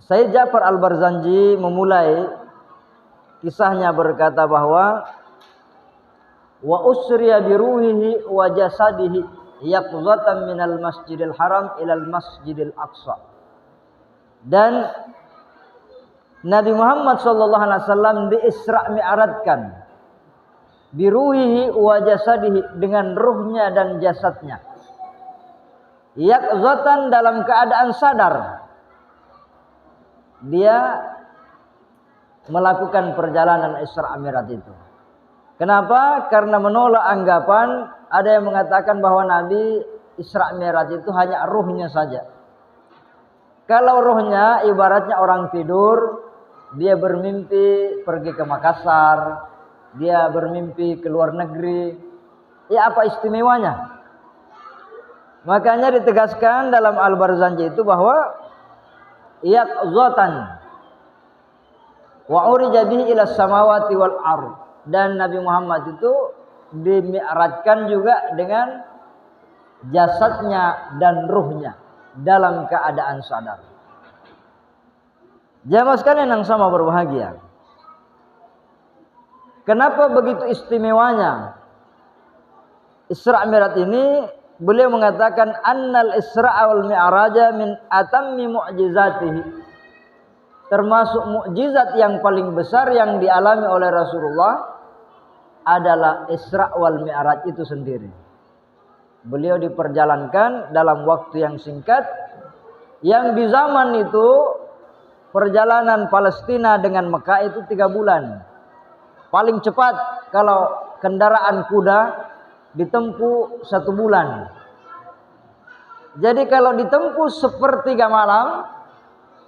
Sayyid Ja'far Al-Barzanji memulai kisahnya berkata bahwa wa usriya bi ruhihi wa jasadihi yaqzatan minal masjidil haram ilal masjidil aqsa. Dan Nabi Muhammad sallallahu alaihi wasallam diisra mi'rajkan bi ruhihi wa jasadihi, dengan ruhnya dan jasadnya, yaqzatan dalam keadaan sadar. Dia melakukan perjalanan Isra Mi'raj itu. Kenapa? Karena menolak anggapan ada yang mengatakan bahwa Nabi Isra Mi'raj itu hanya ruhnya saja. Kalau ruhnya ibaratnya orang tidur, dia bermimpi pergi ke Makassar, dia bermimpi ke luar negeri, ya apa istimewanya? Makanya ditegaskan dalam Al-Barzanji itu bahwa yaqzatan wa urija bihi ila samawati wal ardh, dan Nabi Muhammad itu dimi'rajkan juga dengan jasadnya dan ruhnya dalam keadaan sadar. Jamaah sekalian yang sama berbahagia, kenapa begitu istimewanya Isra Mi'raj ini? Beliau mengatakan annal Isra wal Mi'raja min atammi mu'jizatihi, termasuk mukjizat yang paling besar yang dialami oleh Rasulullah adalah Isra wal Mi'raj itu sendiri. Beliau diperjalankan dalam waktu yang singkat, yang di zaman itu perjalanan Palestina dengan Mekah itu 3 bulan. Paling cepat kalau kendaraan kuda ditempuh 1 bulan. Jadi kalau ditempuh sepertiga malam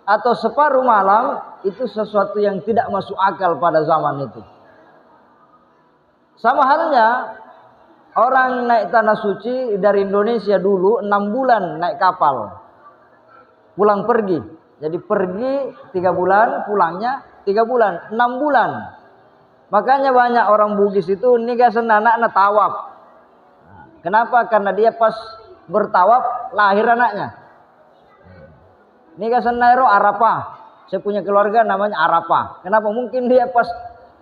atau separuh malam, itu sesuatu yang tidak masuk akal pada zaman itu. Sama halnya orang naik tanah suci dari Indonesia dulu 6 bulan naik kapal, pulang pergi. Jadi pergi 3 bulan, pulangnya 3 bulan, 6 bulan. Makanya banyak orang Bugis itu nikah senanak na tawaf. Kenapa? Karena dia pas bertawaf lahir anaknya. Nikah senairo Arafah. Saya punya keluarga namanya Arafah. Kenapa? Mungkin dia pas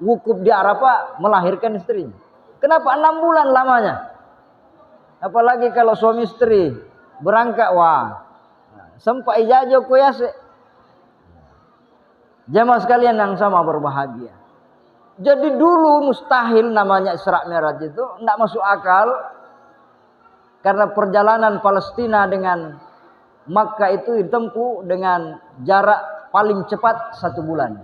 wukuf di Arafah melahirkan istrinya. Kenapa 6 bulan lamanya? Apalagi kalau suami istri berangkat, wah, sempat ijajo kuyase. Jamaah sekalian yang sama berbahagia. Jadi dulu mustahil namanya Isra Mi'raj itu, tidak masuk akal. Karena perjalanan Palestina dengan Makkah itu ditempuh dengan jarak paling cepat 1 bulan.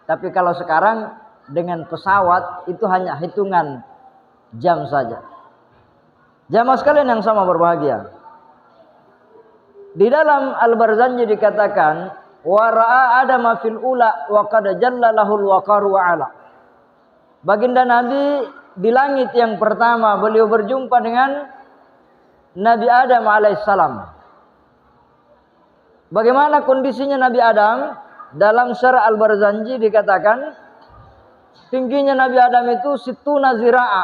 Tapi kalau sekarang dengan pesawat itu hanya hitungan jam saja. Jamaah sekalian yang sama berbahagia. Di dalam Al-Barzanji dikatakan wa ra'a Adama fil ula wa qad jalla lahul waqaru wa ala. Baginda Nabi di langit yang pertama beliau berjumpa dengan Nabi Adam alaihissalam. Bagaimana kondisinya Nabi Adam? Dalam syarah Al-Barzanji dikatakan tingginya Nabi Adam itu situna zira'a,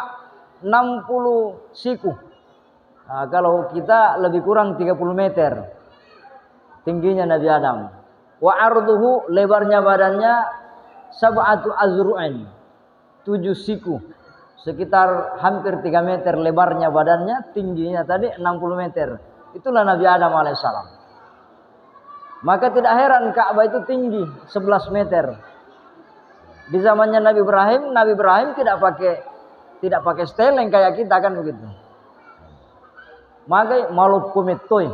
60 siku. Nah, kalau kita lebih kurang 30 meter tingginya Nabi Adam. Wa arduhu, lebarnya badannya sab'atu azru'in, 7 siku. Sekitar hampir 3 meter lebarnya badannya, tingginya tadi 60 meter. Itulah Nabi Adam alaihissalam. Maka tidak heran Ka'bah itu tinggi 11 meter. Di zamannya Nabi Ibrahim tidak pakai steleng kayak kita kan begitu. Maka malup kumitoy.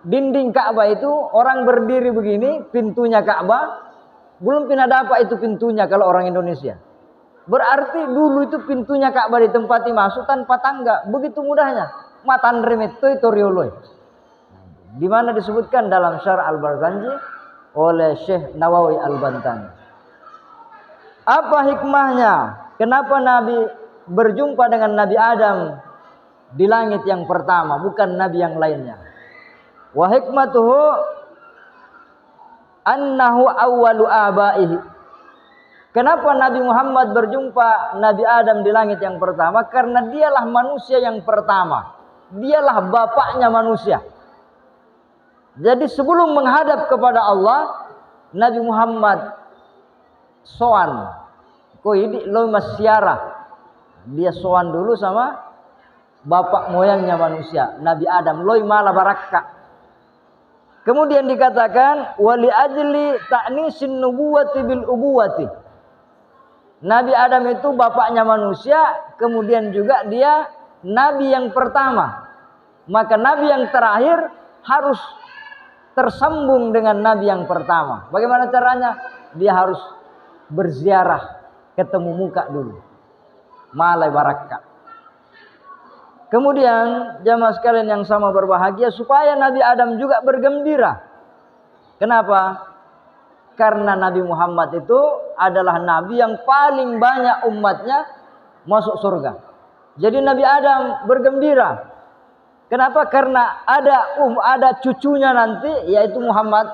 Dinding Ka'bah itu orang berdiri begini, pintunya Ka'bah belum pernah dapat itu pintunya kalau orang Indonesia. Berarti dulu itu pintunya Ka'bah ditempati masuk tanpa tangga, begitu mudahnya. Matan remetoy torioloy. Di mana disebutkan dalam Syarah Al-Barzanji oleh Syekh Nawawi Al-Bantani. Apa hikmahnya? Kenapa Nabi berjumpa dengan Nabi Adam di langit yang pertama, bukan Nabi yang lainnya? Wa hikmatuhu annahu awwalu abaihi. Kenapa Nabi Muhammad berjumpa Nabi Adam di langit yang pertama? Karena dialah manusia yang pertama. Dialah bapaknya manusia. Jadi sebelum menghadap kepada Allah, Nabi Muhammad soan. Ko ini lo masyarah. Dia soan dulu sama bapak moyangnya manusia, Nabi Adam, loy mala barakka. Kemudian dikatakan wali ajli ta'nisin nubuwati bil ubuwati. Nabi Adam itu bapaknya manusia, kemudian juga dia nabi yang pertama. Maka nabi yang terakhir harus tersambung dengan nabi yang pertama. Bagaimana caranya? Dia harus berziarah, ketemu muka dulu. Malai barakah. Kemudian jamaah sekalian yang sama berbahagia, supaya Nabi Adam juga bergembira. Kenapa? Karena Nabi Muhammad itu adalah nabi yang paling banyak umatnya masuk surga. Jadi Nabi Adam bergembira. Kenapa? Karena ada cucunya nanti, yaitu Muhammad,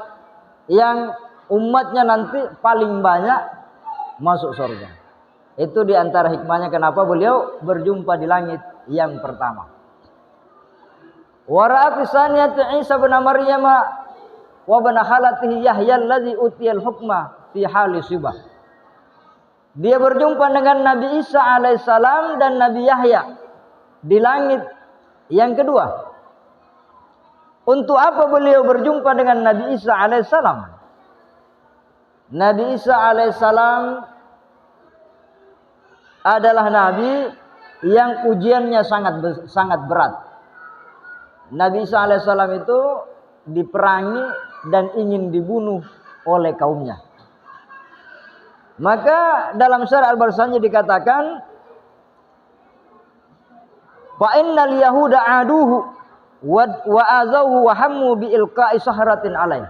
yang umatnya nanti paling banyak masuk surga. Itu diantara hikmahnya kenapa beliau berjumpa di langit yang pertama. Wara'a fi saniyati Isa bin Maryam wa bin khalatihi Yahya alladzi utiyal hukma fi hali subah. Dia berjumpa dengan Nabi Isa alaihissalam dan Nabi Yahya di langit yang kedua. Untuk apa beliau berjumpa dengan Nabi Isa alaihissalam? Nabi Isa alaihissalam adalah nabi yang ujiannya sangat berat. Nabi Isa alaihissalam itu diperangi dan ingin dibunuh oleh kaumnya. Maka dalam surah Al-Baqarah dikatakan, fa innal yahuda aduhu wa azahu wa hammu bi ilqa'i sahratin alaih.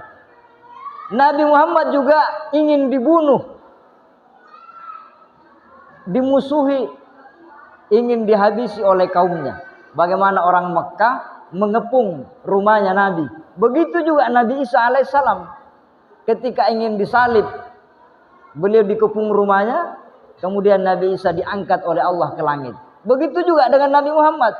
Nabi Muhammad juga ingin dibunuh, dimusuhi, ingin dihabisi oleh kaumnya. Bagaimana orang Mekah mengepung rumahnya Nabi. Begitu juga Nabi Isa alaihissalam ketika ingin disalib, beliau dikepung rumahnya, kemudian Nabi Isa diangkat oleh Allah ke langit. Begitu juga dengan Nabi Muhammad,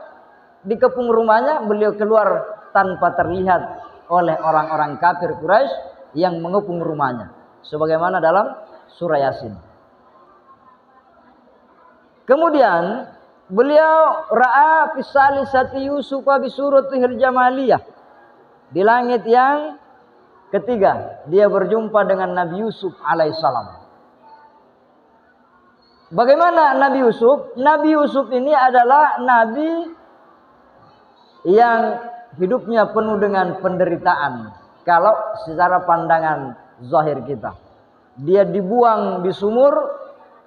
dikepung rumahnya, beliau keluar tanpa terlihat oleh orang-orang kafir Quraisy yang mengepung rumahnya, sebagaimana dalam surah Yasin. Kemudian beliau ra'a fi salisati Yusuf bi suratihil jamaliyah. Di langit yang ketiga, dia berjumpa dengan Nabi Yusuf alaihissalam. Bagaimana Nabi Yusuf? Nabi Yusuf ini adalah nabi yang hidupnya penuh dengan penderitaan. Kalau secara pandangan zahir kita, dia dibuang di sumur,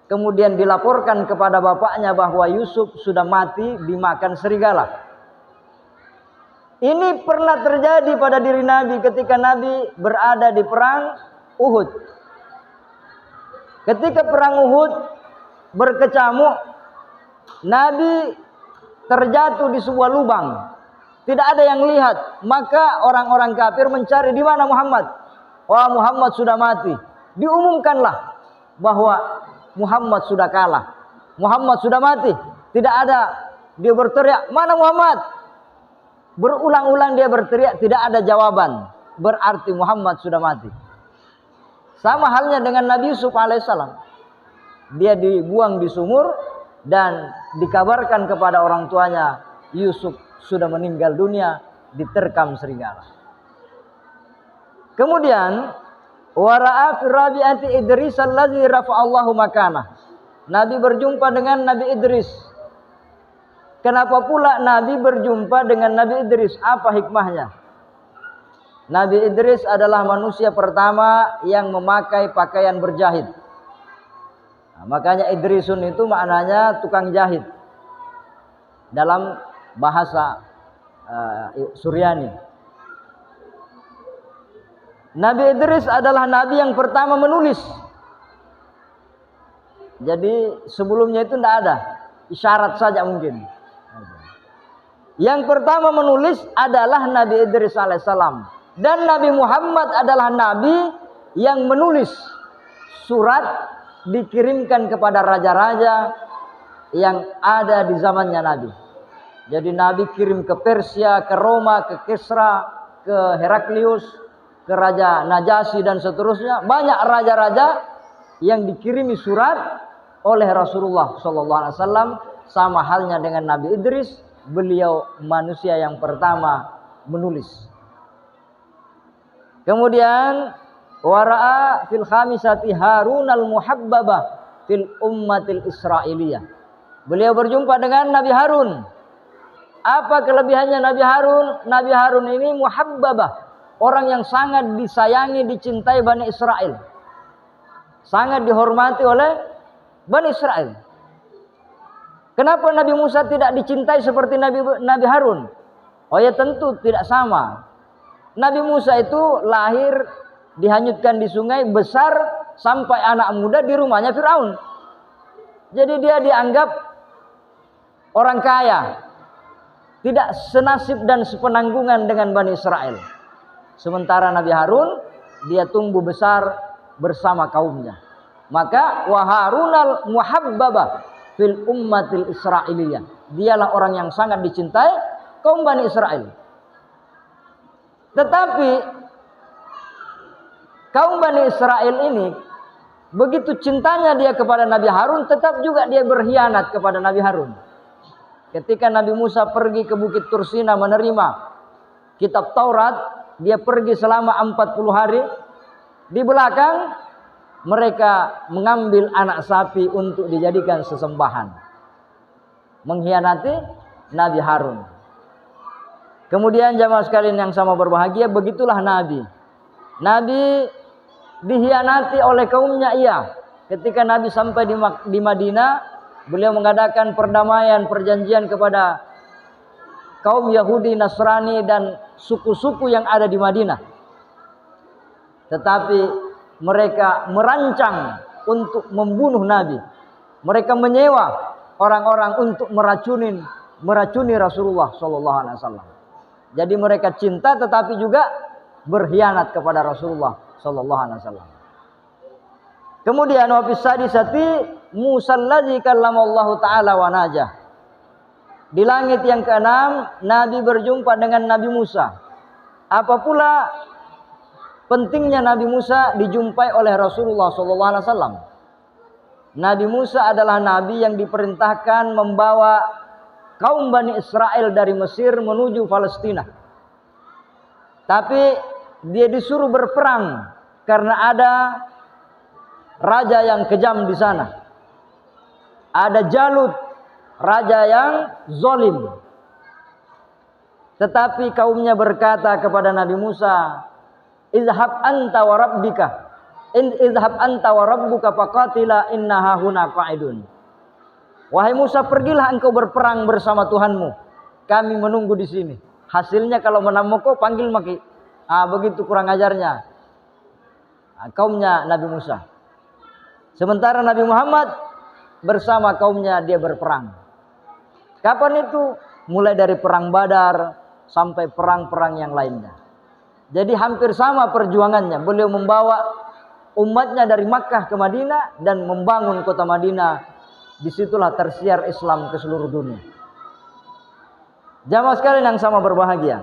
kemudian dilaporkan kepada bapaknya bahwa Yusuf sudah mati dimakan serigala. Ini pernah terjadi pada diri Nabi ketika Nabi berada di perang Uhud. Ketika perang Uhud berkecamuk, Nabi terjatuh di sebuah lubang. Tidak ada yang lihat, maka orang-orang kafir mencari di mana Muhammad. Wah, Muhammad sudah mati. Diumumkanlah bahwa Muhammad sudah kalah. Muhammad sudah mati. Tidak ada. Dia berteriak, mana Muhammad? Berulang-ulang dia berteriak, tidak ada jawaban. Berarti Muhammad sudah mati. Sama halnya dengan Nabi Yusuf alaihissalam. Dia dibuang di sumur dan dikabarkan kepada orang tuanya, Yusuf sudah meninggal dunia, diterkam serigala. Kemudian wara'a fi rabi'ati Idris allazi rafa'allahu makanah. Nabi berjumpa dengan Nabi Idris. Kenapa pula Nabi berjumpa dengan Nabi Idris? Apa hikmahnya? Nabi Idris adalah manusia pertama yang memakai pakaian berjahit. Nah, makanya Idrisun itu maknanya tukang jahit dalam bahasa Suryani. Nabi Idris adalah nabi yang pertama menulis. Jadi sebelumnya itu tidak ada, isyarat saja mungkin. Yang pertama menulis adalah Nabi Idris alaihissalam. Dan Nabi Muhammad adalah nabi yang menulis surat, dikirimkan kepada raja-raja yang ada di zamannya Nabi. Jadi Nabi kirim ke Persia, ke Roma, ke Kisra, ke Heraklius, ke Raja Najasyi dan seterusnya. Banyak raja-raja yang dikirimi surat oleh Rasulullah SAW. Sama halnya dengan Nabi Idris, beliau manusia yang pertama menulis. Kemudian wara'a fil khamisati Harun al-muhabbabah fil ummatil Israiliyah. Beliau berjumpa dengan Nabi Harun. Apa kelebihannya Nabi Harun? Nabi Harun ini muhabbabah, orang yang sangat disayangi, dicintai Bani Israel. Sangat dihormati oleh Bani Israel. Kenapa Nabi Musa tidak dicintai seperti Nabi Harun? Oh ya, tentu tidak sama. Nabi Musa itu lahir dihanyutkan di sungai, besar sampai anak muda di rumahnya Firaun. Jadi dia dianggap orang kaya, tidak senasib dan sepenanggungan dengan Bani Israel. Sementara Nabi Harun, dia tumbuh besar bersama kaumnya. Maka wa Harunal muhabbabah fil ummatil Israiliyah. Dialah orang yang sangat dicintai kaum Bani Israel. Tetapi kaum Bani Israel ini begitu cintanya dia kepada Nabi Harun, tetap juga dia berkhianat kepada Nabi Harun. Ketika Nabi Musa pergi ke Bukit Tursina menerima kitab Taurat, dia pergi selama 40 hari. Di belakang mereka mengambil anak sapi untuk dijadikan sesembahan, mengkhianati Nabi Harun. Kemudian jamaah sekalian yang sama berbahagia, begitulah Nabi. Nabi dikhianati oleh kaumnya, iya. Ketika Nabi sampai di Madinah, beliau mengadakan perdamaian, perjanjian kepada kaum Yahudi, Nasrani dan suku-suku yang ada di Madinah. Tetapi mereka merancang untuk membunuh Nabi. Mereka menyewa orang-orang untuk meracuni Rasulullah SAW. Jadi mereka cinta tetapi juga berkhianat kepada Rasulullah SAW. Kemudian wa fis sadisati Musa allazi kallamallahu ta'ala wa najah. Di langit yang keenam, Nabi berjumpa dengan Nabi Musa. Apa pula pentingnya Nabi Musa dijumpai oleh Rasulullah SAW? Nabi Musa adalah Nabi yang diperintahkan membawa kaum Bani Israel dari Mesir menuju Palestina. Tapi dia disuruh berperang karena ada raja yang kejam di sana. Ada Jalut, raja yang zalim. Tetapi kaumnya berkata kepada Nabi Musa, izhab anta wa rabbika izhab anta wa rabbuka faqatila inna hahuna qa'idun. Wahai Musa, pergilah engkau berperang bersama Tuhanmu, kami menunggu di sini. Hasilnya kalau menang kau panggil maki. Begitu kurang ajarnya kaumnya Nabi Musa. Sementara Nabi Muhammad bersama kaumnya dia berperang. Kapan itu? Mulai dari perang Badar sampai perang-perang yang lainnya. Jadi hampir sama perjuangannya. Beliau membawa umatnya dari Makkah ke Madinah dan membangun kota Madinah. Disitulah tersiar Islam ke seluruh dunia. Jamaah sekalian yang sama berbahagia.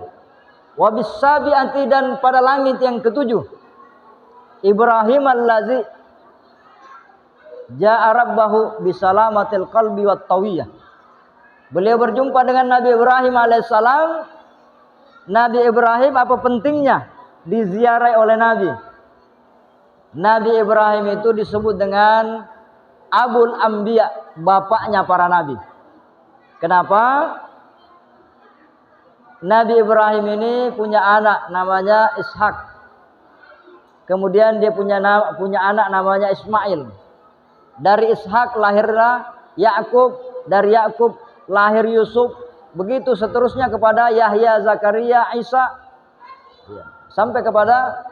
Wa bis-sabi'ati, dan pada langit yang ketujuh, Ibrahim allazi ja'a rabbahu bisalamatil qalbi wat tawiyah. Beliau berjumpa dengan Nabi Ibrahim alaihissalam. Nabi Ibrahim, apa pentingnya diziarahi oleh Nabi? Nabi Ibrahim itu disebut dengan Abul Anbiya, bapaknya para nabi. Kenapa? Nabi Ibrahim ini punya anak namanya Ishak. Kemudian dia punya anak namanya Ismail. Dari Ishak lahirlah Yakub, dari Yakub lahir Yusuf, begitu seterusnya kepada Yahya, Zakaria, Isa, sampai kepada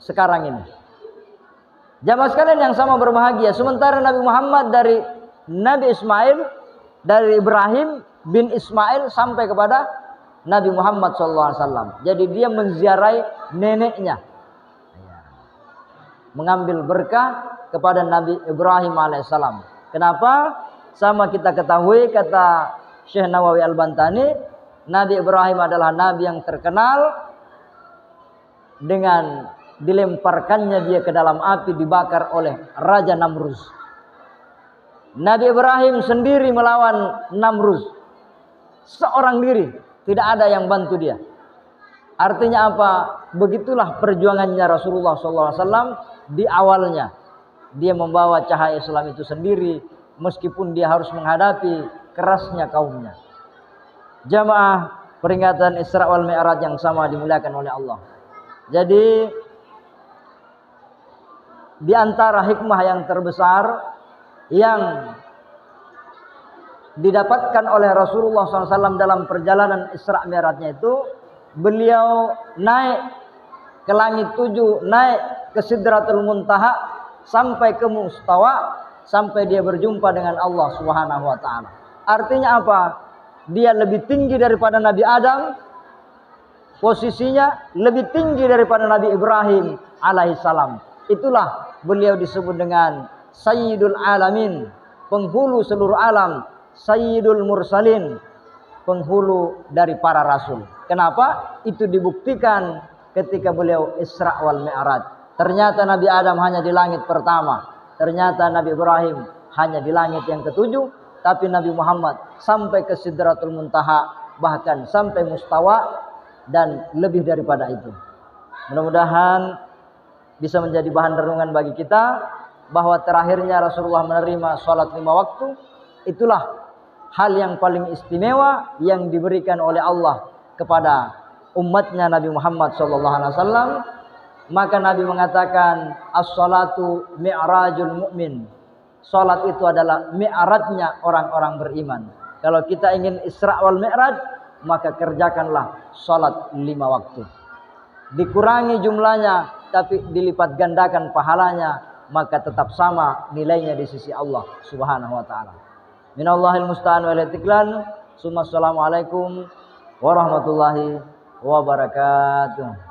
sekarang ini. Jamaah sekalian yang sama berbahagia. Sementara Nabi Muhammad dari Nabi Ismail, dari Ibrahim bin Ismail sampai kepada Nabi Muhammad SAW. Jadi dia menziarahi neneknya, mengambil berkah kepada Nabi Ibrahim alaihissalam. Kenapa? Sama kita ketahui, kata Syekh Nawawi Al-Bantani, Nabi Ibrahim adalah nabi yang terkenal dengan dilemparkannya dia ke dalam api dibakar oleh Raja Namrus. Nabi Ibrahim sendiri melawan Namrus, seorang diri, tidak ada yang bantu dia. Artinya apa? Begitulah perjuangannya Rasulullah SAW di awalnya. Dia membawa cahaya Islam itu sendiri, meskipun dia harus menghadapi kerasnya kaumnya. Jamaah peringatan Isra wal Mi'raj yang sama dimuliakan oleh Allah. Jadi di antara hikmah yang terbesar yang didapatkan oleh Rasulullah SAW dalam perjalanan Isra Mi'rajnya itu, beliau naik ke langit 7, naik ke Sidratul Muntaha sampai ke Mustawa, sampai dia berjumpa dengan Allah Subhanahu wa taala. Artinya apa? Dia lebih tinggi daripada Nabi Adam, posisinya lebih tinggi daripada Nabi Ibrahim alaihissalam. Itulah beliau disebut dengan Sayyidul Alamin, penghulu seluruh alam, Sayyidul Mursalin, penghulu dari para rasul. Kenapa? Itu dibuktikan ketika beliau Isra wal Mi'raj. Ternyata Nabi Adam hanya di langit pertama, ternyata Nabi Ibrahim hanya di langit yang ketujuh, tapi Nabi Muhammad sampai ke Sidratul Muntaha, bahkan sampai Mustawa dan lebih daripada itu. Mudah-mudahan bisa menjadi bahan renungan bagi kita bahwa terakhirnya Rasulullah menerima sholat 5 waktu. Itulah hal yang paling istimewa yang diberikan oleh Allah kepada umatnya Nabi Muhammad SAW. Maka Nabi mengatakan as-salatu mi'rajul mu'min. Salat itu adalah mi'rajnya orang-orang beriman. Kalau kita ingin Isra wal Mi'raj, maka kerjakanlah salat 5 waktu. Dikurangi jumlahnya tapi dilipat gandakan pahalanya, maka tetap sama nilainya di sisi Allah Subhanahu wa taala. Minallahil musta'an wal istiqlal. Assalamualaikum warahmatullahi wabarakatuh.